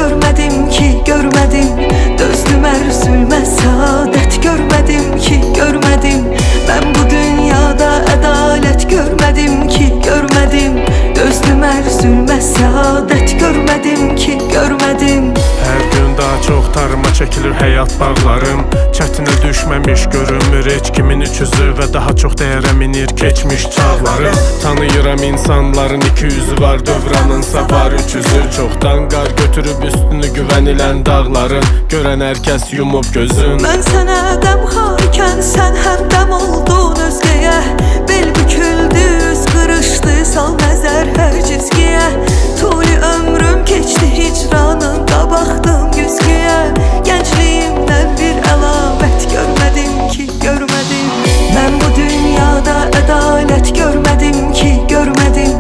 görmedim ki görmedim. Dözdüm her zulme saadet görmedim ki görmedim. Ben bu dünyada adalet görmedim ki görmedim. Dözdüm her zulme saadet görmedim ki görmedim. Hər gün daha çox tarıma çəkilir həyat bağlarım. Çətinə düşməmiş görünmür heç kimin üçüzü və daha çox dəyərə minir keçmiş çağlarım. Tanıyıram insanların iki yüzü var, dövranınsa var üç yüzü. Çoxdan qar götürüb üstünü güvənilən dağların, görən hər kəs yumub gözün. Mən sənə qəmxar ikən sən həmdəm oldun özgəyə. Bel büküldü, üz qırışdı, sal nəzər hər cizgiyə. Tuli ömrüm keçdi hicranında, baxdım güzgüyə. Gəncliyimdən bir əlamət görmədim ki görmədim. Mən bu dünyada ədalət görmədim ki görmədim.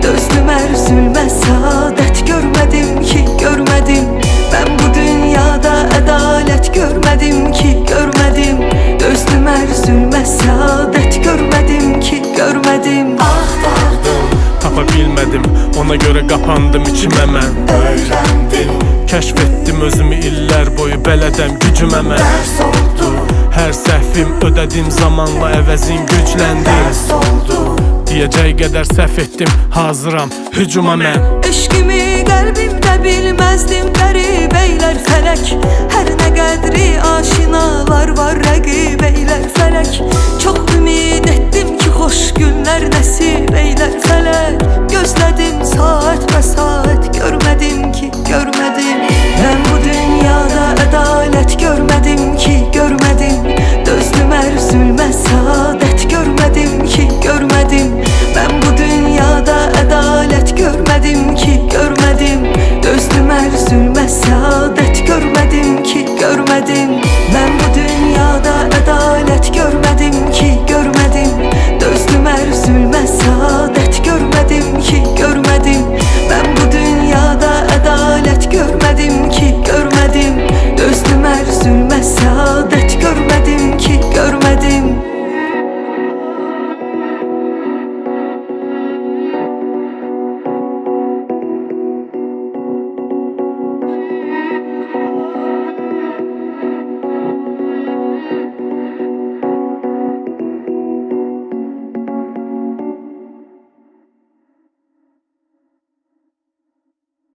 Dözdüm hər zülmə saadət görmədim ki görmədim. Ben bu dünyada ədalət görmədim ki görmədim. Dözdüm hər zülmə saadet görmədim ki görmədim. Axtardım, Tapa bilmədim, ona görə qapandım içimə mən. öyrəndim, Kəşf etdim özümü illər boyu, bələdəm gücümə mən. dərs oldu, Hər səhvim ödədim zamanla, əvəzin gücləndim. dərs oldu. Deyəcək qədər səhv etdim, hazıram hücuma mən. Eşqimi qəlbimdə bilməzdim qəribəylər fələk. Hər nə qədri aşinalar var rəqibəylər fələk. Çox ümid etdim ki xoş günlər nəsib eylər fələk. Gözlədim